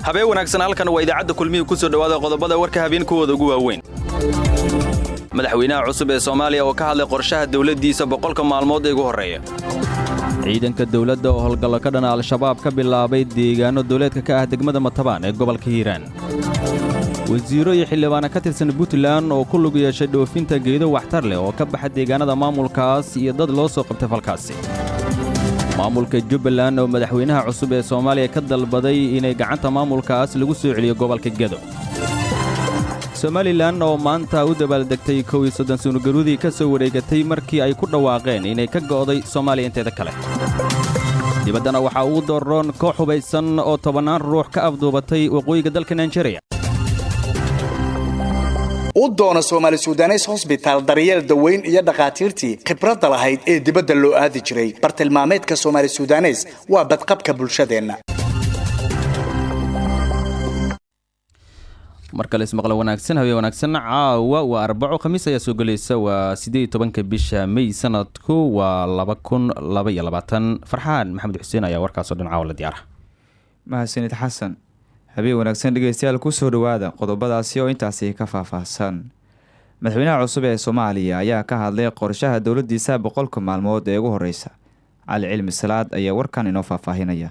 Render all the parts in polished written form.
habeen wanaagsan halkan waa idaacadda kulmiye ku soo dhawaada qodobada warka habeenkooda ugu waaweyn madaxweynaha cusub ee Soomaaliya oo ka hadlay qorshaha dawladdiisa 100 maalmood ee ugu horeeya ciidanka dawladda oo howlgalo ka dhana al-shabaab ka bilaabay deegaano dawladka ka ah degmada Matabaan ee gobolka Hiiraan wasiiro iyo xildhibaan ka tirsan Puntland oo ku lug yeeshay dhoofinta geedo waxtar leh oo ka baxay deegaanada maamulkaas iyo dad loo soo qabtay falkaasi maamulka Jubbaland oo madaxweynaha cusub ee Soomaaliya ka dalbaday inay gacanta maamulkaas lagu soo celiyo gobolka Gedo Somaliland oo maanta u dabaaldegtay 31 sano garudii ka soo wareegatay markii ay ku dhawaaqeen inay ka go'day Soomaaliya inteeda kale dibaddana waxa uu dooron koox hubaysan oo 10 ruux ka afduubatay waqooyiga dalka Nigeria u doona Soomaali Suudaneys Hospital daryeel daweyn iyo dhaqaatiirtii khibrada lahayd ee dibadda loo aadi jiray bartilmaameedka Soomaali Suudaneys waa badqabka bulshadeena markale ismaqal wanaagsan habeen wanaagsan caawa waa arbaco khamiis ayaa soo galaysa waa 18 bisha May sanadku waa 2022 Farxaan Maxamed Xuseen ayaa warkaas oo dhan caawa la diyaar mahadsanid xasan habeen wanaagsan dhageystayaal ku soo dhawaada qodobadaasi oo intaasi ka faahfaahsan madaxweynaha cusub ee Soomaaliya ayaa ka hadlay qorshaha dawladdiisa 100 maalmood ee ugu horeysa Cali Cilmi Salaad ayaa warkan inoo faahfaahinaya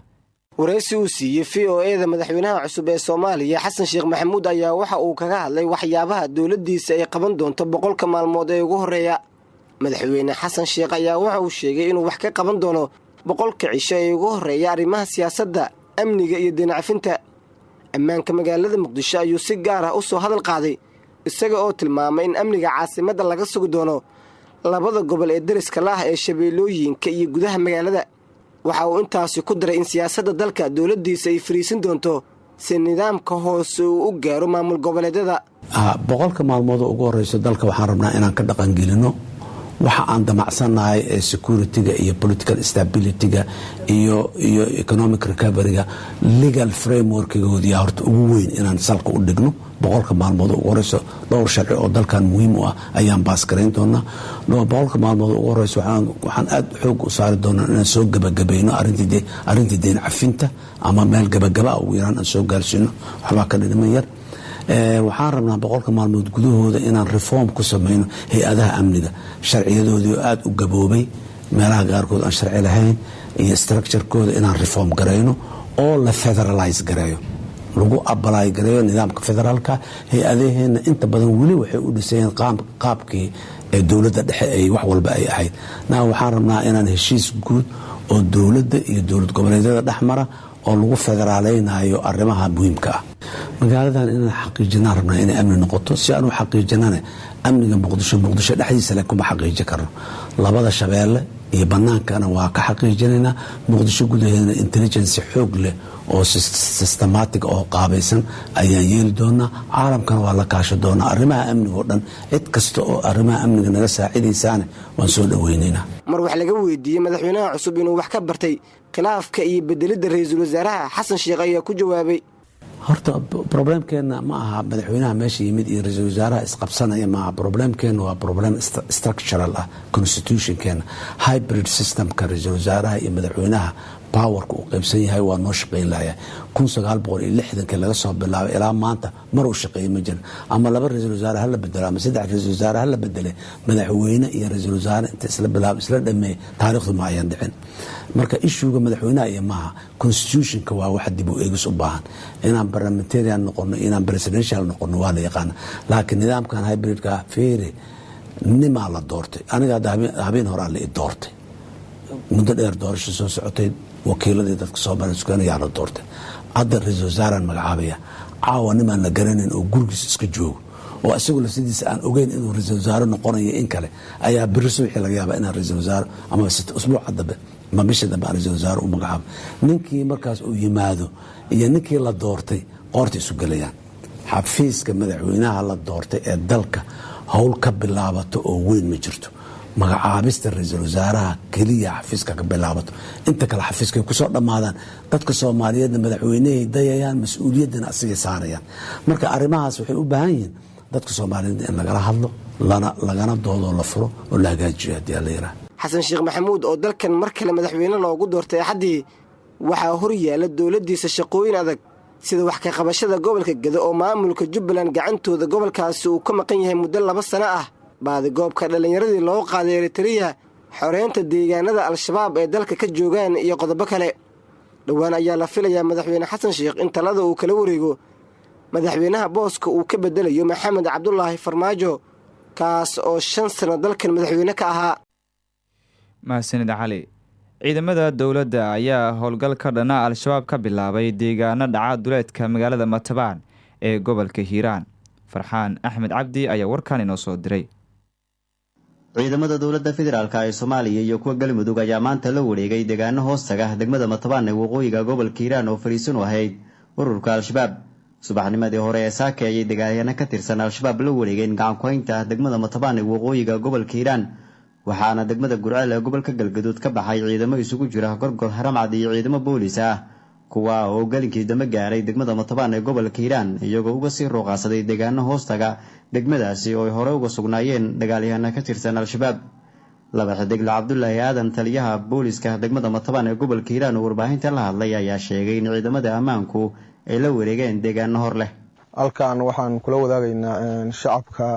wareysi uu siiyay VOA-da madaxweynaha cusub ee Soomaaliya Xasan Sheekh Maxamuud ayaa waxa uu kaga hadlay waxyaabaha dawladdiisa ay qaban doonto 100 maalmood ee ugu horeeya madaxweyne Xasan Sheekh ayaa waxa uu sheegay inuu wax ka qaban doono 100 cisho ee ugu horeeya arrimaha siyaasadda amniga iyo dinacafinta ammaanka magaalada Muqdisho ayuu si gaar ah u soo hadal qaaday isaga oo tilmaamay in amniga caasimadda laga sugi doono labada gobol ee dariska la ah ee shabeellooyinka iyo gudaha magaalada waxa uu intaasi ku daray in siyaasadda dalka dawladdiisa ay fariisin doonto si nidaamka hoose uu u gaaro maamul goboleedyada 100 maalmood ugu horeyso dalka waxaan rabnaa inaan ka dhaqan gelino waxa aan damacsanahay ee security-ga iyo political stability-ga iyo economic recovery-ga legal framework-goodii horta ugu weyn inaan salka u dhigno 100 maalmood ugu horeyso dhowr sharci oo dalkan muhiim u ah ayaan baas gareyn doonaa 100 maalmood ugu horeyso waxaan aad xoog u saari doonaa inaan soo gabagabayno arrintii deyn cafinta ama meel gabagaba ugu yaraan aan soo gaarsiino waxbaa ka dhiman yar waxaan rabnaa 100 maalmood gudahooda inaan reform ku sameeyno hay'adaha amniga sharciyadoodii aad u gaboobay meelaha qaarkood aan sharci lahayn iyo structure-kooda inaan reform gareyno oo la federalize gareeyo lagu apply gareeyo nidaamka federaalka hay'adaheena inta badan wali waxay u dhisayeen qaabkii ee dawladda dhexe ay wax walba ay ahayd waxaan rabnaa inaan heshiis guud oo dawladda iyo dawlad goboleedyada dhexmara oo lagu federaaleynayo arrimaha muhiimka ah magaaladan inaan xaqiijinaan rabnaa inay amni noqoto si aan u xaqiijinana amniga Muqdisho dhexdiisa la kuma xaqiijin karno labada shabeelle iyo banaankana waa ka xaqiijinayna Muqdisho gudaheeda intelligence xoog leh oo systematic oo qaabaysan ayaan yeeli doonaa caalamkana waa la kaasho doonaa arrimaha amniga oo dhan cid kasta oo arrimaha amniga naga saacidaysana waan soo dhaweynaynaa mar wax laga weydiiyay madaxweynaha cusub inuu wax ka bartay khilaafka iyo bedelida ra'iisul wasaaraha Xasan Sheekh ayaa ku jawaabay horta problemkeena ma aha madaxweynaha meesha yimid iyo ra'iisul wasaaraha isqabsanaya ma aha problemkeena waa problem structural ah constitutionkeena hybrid systemka ra'iisul wasaaraha iyo madaxweynaha powerka uu qaybsan yahay waa noo shaqeynaya 1960 laga soo bilaabay ilaa maanta mar uu shaqeeyay ma jirin ama laba ra'iisul wasaare hal la bedelo ama saddex ra'iisul wasaare hal la bedelo madaxweyne iyo ra'iisul wasaare inta isla bilaabay isla dhameey taariikhdu ma ayaan dhicin marka issuega madaxweynaha iyo maaha constitutionka waa wax dib u eegis u baahan inaan parliamentarian noqono inaan presidential noqono waa la yaqaan laakiin nidaamkan hybridka feere nima la doortay aniga habeen hore la doortay muddo dheer doorasho soo socotay wakiiladii dadka Soomaaliyeed ayaa la doortay hadda ra'iisul wasaaraha magacaabaya caawa nimaan la garanin oo gurigiisa iska joogo oo isagu la sidiisa aan ogeyn inuu ra'iisul wasaare noqonayo in kale ayaa biriso wixii laga yaabaa inaan ra'iisul wasaare ama usbuuc dambe ma bisha dambe ra'iisul wasaare u magacaabo ninkii markaas uu yimaado iyo ninkii la doortay qoorta isu galayaan xafiiska madaxweynaha la doortay ee dalka hawl ka bilaabato oo weyn ma jirto magacaabista ra'iisul wasaaraha kaliya xafiiska ka bilaabato inta kale xafiiska ku soo dhamaadaan dadka Soomaaliyeed madaxweynaha dayayaan mas'uuliyadna asiga saarayaan marka arrimahaas waxay u baahan yihiin dadka Soomaaliyeed in laga hadlo lagana doodo la furo oo la hagaajiyo hadii la yiraahdo Xasan Sheekh Maxamuud oo dalkan mar kale madaxweyne loogu doortay xadii waxa hor yaala dawladdiisa shaqooyin adag sida wax ka qabashada gobolka Gedo oo maamulka Jubbaland gacantooda gobolkaasi uu ka maqan yahay muddo 2 sano ah baadi goobka dhalinyaradii loo qaaday Eritrea xoreynta deegaanada al-shabaab ee dalka ka joogaan iyo qodobo kale dhawaan ayaa la filayaa madaxweyne Xasan Sheekh in talada uu kala wareego madaxweynaha booska uu ka bedelayo Maxamed Cabdullaahi Farmaajo kaas oo 5 sano dalkan madaxweyne ka ahaa mahadsanid cali ciidamada dowladda ayaa howlgal ka dhana al-shabaab ka bilaabay deegaano dhaca duleedka magaalada Matabaan ee gobolka Hiiraan Farxaan Axmed Cabdi ayaa warkan inoo soo diray ciidamada dowladda federaalka ee Soomaaliya iyo kuwa Galmudug ayaa maanta la wareegay deegaano hoostaga degmada Matabaan ee waqooyiga gobolka Hiiraan oo fariisan u ahayd ururka al-shabaab subaxnimadii hore ee saaka ayay deegaano ka tirsan al-shabaab la wareegeen gacan ku haynta degmada Matabaan ee waqooyiga gobolka Hiiraan waxaana degmada Gurceel ee gobolka Galgaduud ka baxay ciidamo isugu jira Gorgor Haramcad iyo ciidamo booliis ah kuwa oo galinkii dambe gaaray degmada Matabaan ee gobolka Hiiraan iyagoo uga sii rooqaasaday deegaano hoostaga degmadaasi oo hore uga sugnaayeen dagaalyahano ka tirsan al-shabaab laba xidigle Cabdullaahi Aadan taliyaha booliiska degmada Matabaan ee gobolka Hiiraan oo warbaahinta la hadlay ayaa sheegay in ciidamada ammaanku ay la wareegeen deegaano hor leh halkaan waxaan kula wadaagaynaa shacabka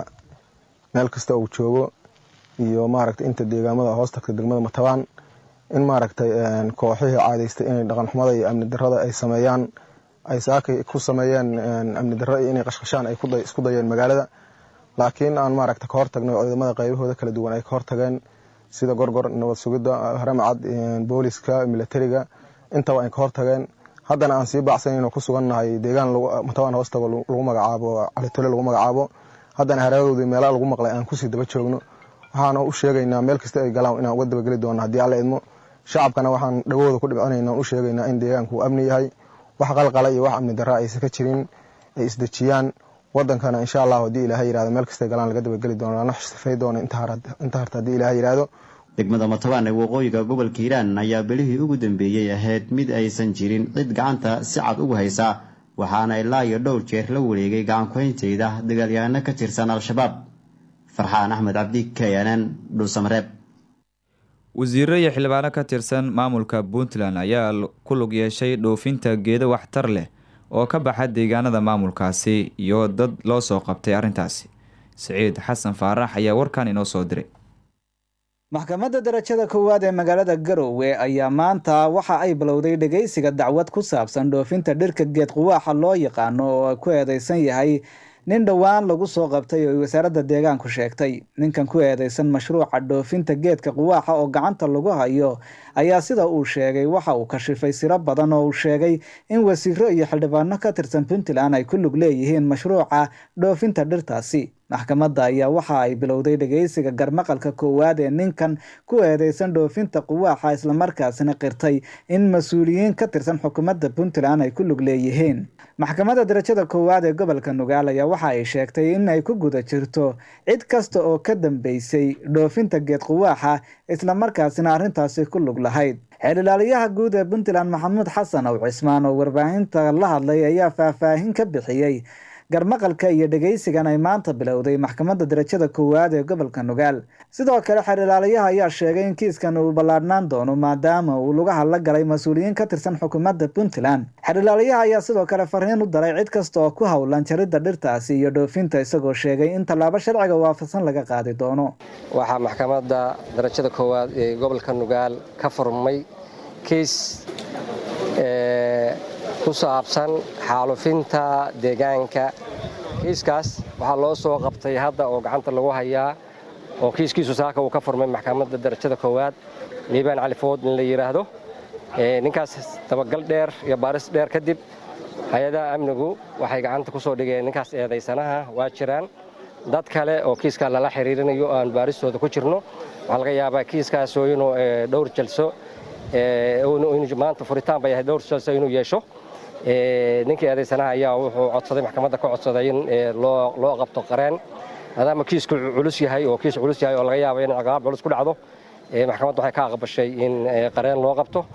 meel kasta uu joogo iyo maaragtay inta deegaamada hoostagta degmada Matabaan in maaragtay kooxihii caadaystay inay dhaqan xumada iyo amni darrada ay sameeyaan ay saakay ku sameeyeen amni darrada inay qashqashaan ay isku dayeen magaalada laakiin aan maaragtay ka hortagno ciidamada qaybahooda kala duwan ay ka hortageen sida Gorgor nabad sugidda Haramcad booliiska militariga inta ay ka hortageen haddana aan sii bacsanayno ku sugannahay deegaan Matabaan hoostaga lagu magacaabo Calitole lagu magacaabo haddana hareeradoodii meelaha lagu maqlay aan ku sii daba joogno waxaan u sheegaynaa meel kasta ay galaan inaan uga daba gali doono haddii alla idmo shacabkana waxaan dhagooda ku dhibcinaynaa u sheegaynaa in deegaanku uu amni yahay wax qalqala iyo wax amni darra aysan ka jirin ay isdejiyaan wadankana insha Allah haddii Ilaahay yiraahdo meel kasta ay galaan laga daba gali doono lana xisfay doono inta harta haddii Ilaahay yiraahdo degmada Matabaan ee waqooyiga gobolka Hiiraan ayaa bilihii ugu dambeeyay ahayd mid aysan jirin cid gacanta si cad ugu haysa waxaana ilaa iyo dhowr jeer la wareegay gacan ku haynteeda dagaalyahano ka tirsan al-shabaab Farxaan Axmed Cabdi KNN Dhuusamareeb wasiirro iyo xildhibaano ka tirsan maamulka Puntland ayaa ku lug yeeshay dhoofinta geedo waxtar leh oo ka baxa deegaanada maamulkaasi iyo dad loo soo qabtay arrintaasi Saciid Xasan Faarax ayaa warkan inoo soo diray maxkamadda darajada koowaad ee magaalada Garowe ayaa maanta waxa ay bilowday dhageysiga dacwad ku saabsan dhoofinta dhirka geed quwaaxa loo yaqaano oo ku eedeysan yahay nin dhawaan lagu soo qabtay oo wasaaradda deegaanku sheegtay ninkan ku eedeysan mashruuca dhoofinta geedka quwaaxa oo gacanta lagu hayo ayaa sida uu sheegay waxa uu kashifay siro badan oo uu sheegay in wasiirro iyo xildhibaano ka tirsan Puntland ay ku lug leeyihiin mashruuca dhoofinta dhirtaasi maxkamadda ayaa waxa ay bilowday dhageysiga garmaqalka koowaad ee ninkan ku eedeysan dhoofinta quwaaxa isla markaasna qirtay in mas'uuliyiin ka tirsan xukuumadda Puntland ay ku lug leeyihiin maxkamadda darajada koowaad ee gobolka Nugaal ayaa waxa ay sheegtay in ay ku guda jirto cid kasta oo ka dambeysay dhoofinta geed quwaaxa isla markaasna arrintaasi ku lug lahayd xeelalaaliyaha guud ee Puntland Maxamuud Xasan oo Cismaan oo warbaahinta la hadlay ayaa faahfaahin ka bixiyay garmaqalka iyo dhageysigan ay maanta bilowday maxkamadda darajada koowaad ee gobolka Nugaal sidoo kale xeelalaaliyaha ayaa sheegay in kiiskan uu ballaadhnaan doono maadaama uu lugaha la galay mas'uuliyiin ka tirsan xukuumadda Puntland xeelalaaliyaha ayaa sidoo kale fariin u diray cid kasta oo ku hawlan jaridda dhirtaasi iyo dhoofinta isagoo sheegay in tallaabo sharciga waafaqsan laga qaadi doono waxaa maxkamadda darajada koowaad ee gobolka Nugaal ka furmay kiis ku saabsan xaalufinta deegaanka kiiskaas waxaa loo soo qabtay hadda oo gacanta lagu hayaa oo kiiskiisu saaka uu ka furmay maxkamadda darajada koowaad Liibaan Cali Food in la yiraahdo ninkaas tabagal dheer iyo baaris dheer kadib hay'adaha amnigu waxay gacanta ku soo dhigeen ninkaas eedeysanaha waa jiraan dad kale oo kiiska lala xiriirinayo aan baaristooda ku jirno waxa laga yaabaa kiiskaas oo inuu dhowr jalso maanta furitaan bay dhowr jalso inuu yeesho ninkii eedeysanaha ayaa wuxuu codsaday maxkamadda ka codsaday in loo qabto qareen maadaama kiisku culus yahay oo laga yaabo in ciqaab culus ku dhacdo maxkamaddu waxay ka aqbashay in qareen loo qabto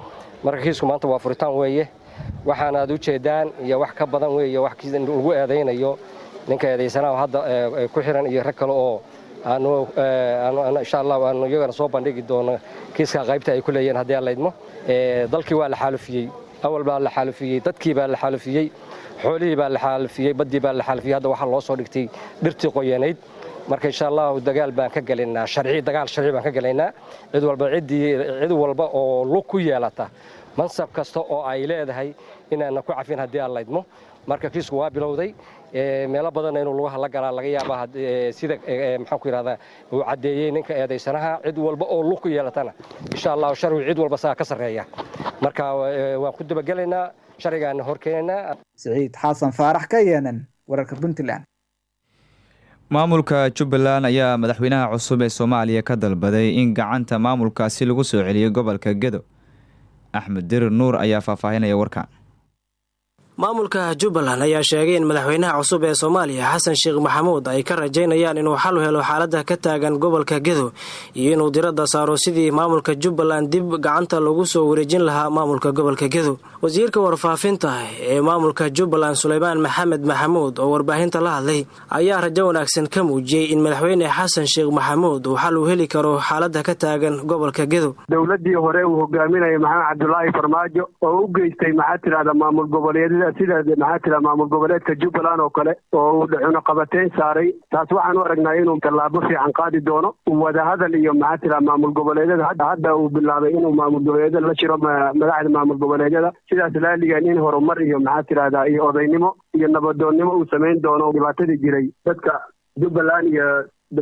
marka kiisku maanta waa furitaan weeye waxaana aad u jeedaan iyo wax ka badan weeye wax lagu eedeynayo ninka eedeysanaha hadda ku xiran iyo rag kale oo aanu insha Allah aanu iyagana soo bandhigi doono kiiska qaybta ay ku leeyeen haddii aan la idmo dalkii waa la xaalufiyey awal baa la xaalufiyey dadkii baa la xaalufiyey xoolihii baa la xaalufiyey baddii baa la xaalufiyey hadda waxaa loo soo dhigtay dhirtii qoyanayd marka insha Allah dagaal baan ka galaynaa dagaal sharci baan ka galaynaa cid walba oo lug ku yeelata mansab kasta oo ay leedahay inaan ku cafin hadii aan laydmo marka kiisku waa bilowday meelo badan inuu lagu hala galaa laga yaabaa sida maxaan ku yiraahdaa uu cadeeyay ninka eedeysanaha cid walba oo lug ku yeelatana insha Allah sharci cid walba saa ka sareeya marka waan ku dabagalaynaa sharcigan horkeenna Saciid Xasan Faarax ka yeelan wararka Puntland maamulka Jubbaland ayaa madaxweynaha cusub ee Soomaaliya ka dalbaday in gacanta maamulkaasi lagu soo celiyo gobolka Gedo Axmed Dirir Nuur ayaa faahfaahinaya warkan maamulka Jubbaland ayaa sheegay in madaxweynaha cusub ee Soomaaliya Xasan Sheekh Maxamuud ay ka rajaynayaan inuu xal u helo xaaladda ka taagan gobolka Gedo iyo inuu diradda saaro sidii maamulka Jubbaland dib gacanta lagu soo wareejin lahaa maamulka gobolka Gedo wasiirka warfaafinta ee maamulka Jubbaland Suleymaan Maxamed Maxamuud oo warbaahinta la hadlay ayaa rajo wanaagsan ka muujiyay in madaxweyne Xasan Sheekh Maxamuud uu xal u heli karo xaaladda ka taagan gobolka Gedo dawladii hore uu hogaaminayay Maxamed Cabdullaahi Farmaajo oo u geystay maxatirada maamul goboleedyada sida maxaatira maamul goboleedka Jubbaland oo kale oo uu dhaxuna qabateen saaray taas waxaan u aragnaa inuu tallaabo fiican qaadi doono wada hadal iyo maxaatira maamul goboleedyada hadda uu bilaabay inuu maamul goboleedyada la jiro madaxda maamul goboleedyada sidaas laaligan in horumar iyo maxaatirada iyo odaynimo iyo nabadoonnimo uu sameyn doono dhibaatadii jiray dadka Jubbaland iyo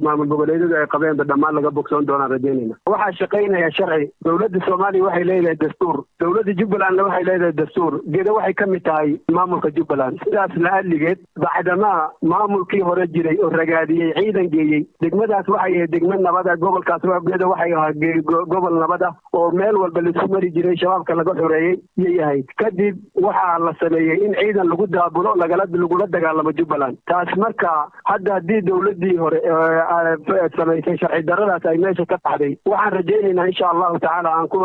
maamul goboleedyada ay qabeen dhammaan laga bogsoon doonaan rajaynayna waxaa shaqaynaya sharci dawladda Soomaaliya waxay leedahay dastuur dawladda Jubbaland waxay leedahay dastuur geeda waxay ka mid tahay maamulka Jubbaland sidaas la aligeed bacdama maamulkii hore jiray oo ragaadiyay ciidan geeyay degmadaas waxay ahayd degmad nabada gobolkaas geeda waxay ahayd gobol nabada oo meel walba la isku mari jiray shabaabka laga xoreeyay yahay kadib waxaa la sameeyay in ciidan lagu daabulo lagula dagaalamo Jubbaland taas marka hadda hadii dawladii hore samaysay sharci daradaas ay meesha ka taxday waxaan rajaynaynaa insha Allah taala aan ku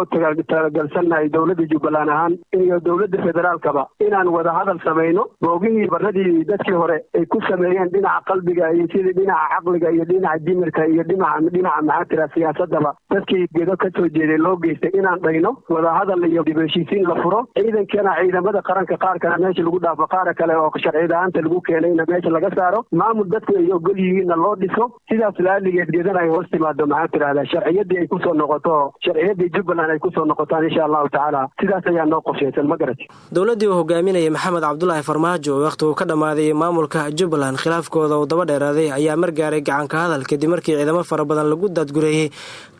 talagalsanahay dawladda Jubbaland ahaan iyo dawladda federaalkaba inaan wada hadal sameeyno boogihii baradii dadkii hore ay ku sameeyeen dhinaca qalbiga iyo sidii dhinaca aqliga iyo dhinaca dimirka iyo dhinaca maxaatira siyaasadaba dadkii gedo ka soo jeeday loo geystay inaan dhayno wada hadal iyo dibashiisiin la furo ciidankana ciidamada qaranka qaar kale meesha lagu dhaafo qaar kale oo sharciyeedanta lagu keenay in meesha laga saaro maamul dadku ay ogol yihiin loo dhiso sidaas laaligeed geedana ay hoos timaado maxaa tirahdaa sharciyadii ay ku soo noqoto sharciyadii Jubbaland ay ku soo noqotaan insha Allah taala sidaas ayaa noo qorsheysan ma garat dawladii uu hogaaminayay Maxamed Cabdullaahi Farmaajo waqti uu ka dhamaaday maamulka Jubbaland khilaafkooda oo daba dheeraaday ayaa margaaray gacan ka hadal kadib markii ciidamo fara badan lagu dadgureeyay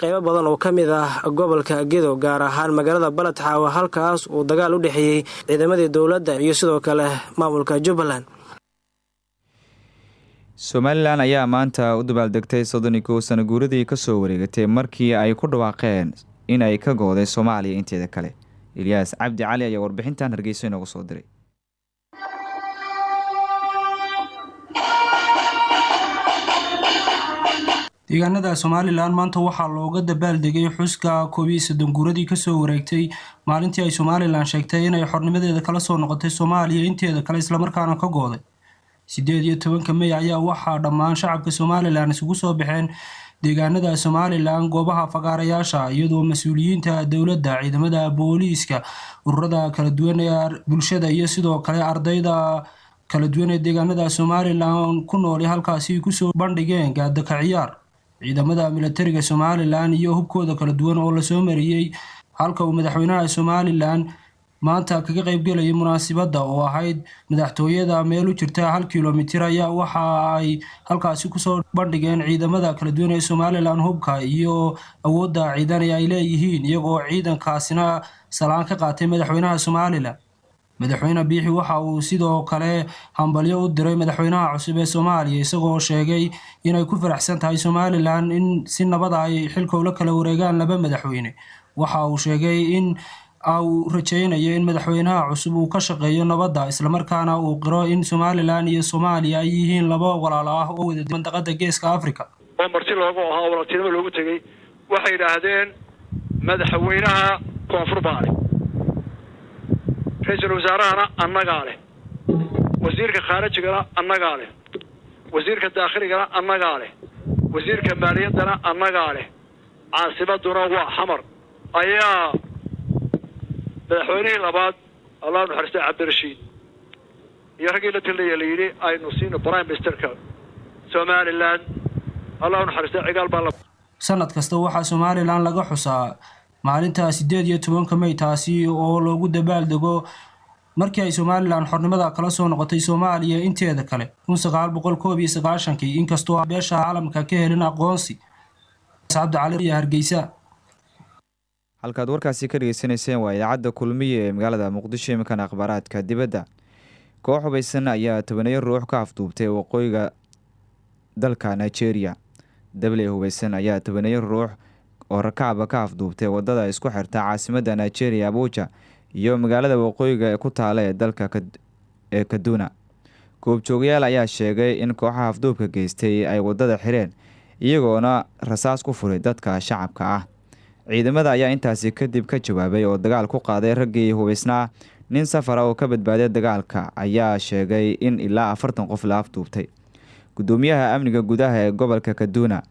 qaybo badan oo kamid ah gobolka Gedo gaar ahaan magaalada Baladxaawa halkaas uu dagaal u dhaxeeyay ciidamadii dawladda iyo sidoo kale maamulka Jubbaland Somaliland ayaa maanta u dabaaldegtay 31 sano guuradii ka soo wareegatay markii ay ku dhawaaqeen in ay ka gooday Soomaaliya inteeda kale. Ilyas Cabdi Cali ayaa warbixintan Hargeysa inoogu soo diray. deegaanada Somaliland maanta waxaa looga dabaaldegay xuska 31 guuradii ka soo wareegtay maalintii ay Somaliland sheegtay in ay xornimadeeda kala soo noqotay Soomaaliya inteeda kale isla markaana ka gooday 18 May ayaa waxaa dhammaan shacabka Somaliland isugu soo baxeen deegaanada Somaliland goobaha fagaarayaasha iyadoo mas'uuliyiinta dawladda ciidamada booliiska ururada kala duwan ee bulshada iyo sidoo kale ardayda kala duwan ee deegaanada Somaliland ku nool halkaasi ku soo bandhigeen gaada ka ciyaar ciidamada militariga Somaliland iyo hubkooda kala duwan oo la soo mariyay halka uu madaxweynaha Somaliland maanta kaga qayb galay munaasabada oo ahayd madaxtooyada meel u jirta 1 kiiloomitir ayaa waxa ay halkaasi ku soo bandhigeen ciidamada kala duwan ee Somaliland hubka iyo awoodda ciidan ay leeyihiin iyagoo ciidankaasina salaan ka qaatay madaxweynaha Somaliland madaxweyne Biixi waxa uu sidoo kale hambalyo u diray madaxweynaha cusub ee Soomaaliya isagoo sheegay in ay ku faraxsan tahay Somaliland in si nabad ah ay xilkooda kala wareegaan laba madaxweyne waxa uu sheegay in au rajaynayo in madaxweynaha cusub uu ka shaqeeyo nabadda isla markaana uu qiro in Somaliland iyo Soomaaliya ay yihiin laba walaalo ah oo wada mandaqada Geeska Afrika oo marti loogu ahaa walaaltinimo loogu tagay waxay yiraahdeen madaxweynaha koonfur baale ra'iisul wasaaraha annaga leh wasiirka khaarijiga annaga leh wasiirka daakhiliga annaga leh wasiirka maaliyadda annaga leh caasimaduna waa xamar ayaa madaxweynihii labaad allah naxariista cabdirashiid iyo raggii la taliyay la yidhi aynu siino prime ministerka somaliland allah naxariista cigaal baa sanad kasta waxaa somalilan laga xusaa maalinta 18 May taasi oo loogu dabaaldego markii ay somalilan xornimada kala soo noqotay Soomaaliya inteeda kale 1991 inkastoo beesha caalamka ka helin aqoonsi. Cabdi Cali iyo Hargeysa. halkaad warkaasi ka dhageysanayseen waa idaacadda kulmiye ee magaalada Muqdisho imkaan akhbaaraadka dibadda. koox hubaysan ayaa 12 ruux ka afduubtay waqooyiga dalka Nigeria. dabley hubaysan ayaa 12 ruux oo rakaab ka afduubtay wadada isku xirta caasimadda Nigeria Abuja iyo magaalada waqooyiga ee ku taala ee dalka Kaduna. goobjoogayaal ayaa sheegay in kooxaha afduubka geystay ay wadada xireen iyagoona rasaas ku furay dadka shacabka ah. ciidamada ayaa intaasi kadib ka jawaabay oo dagaal ku qaaday raggii hubaysnaa. nin safar oo ka badbaaday dagaalka ayaa sheegay in ilaa 40 qof la afduubtay. gudoomiyaha amniga gudaha ee gobolka Kaduna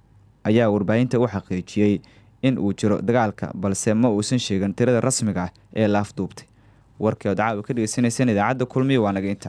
ayaa warbaahinta u xaqiijiyay in uu jiro dagaalka balse ma uusan sheegin tirada rasmiga ah ee la afduubtay. warkii oo dacwo ka dhageysanaysan idaacadda kulmiye waa naga inta.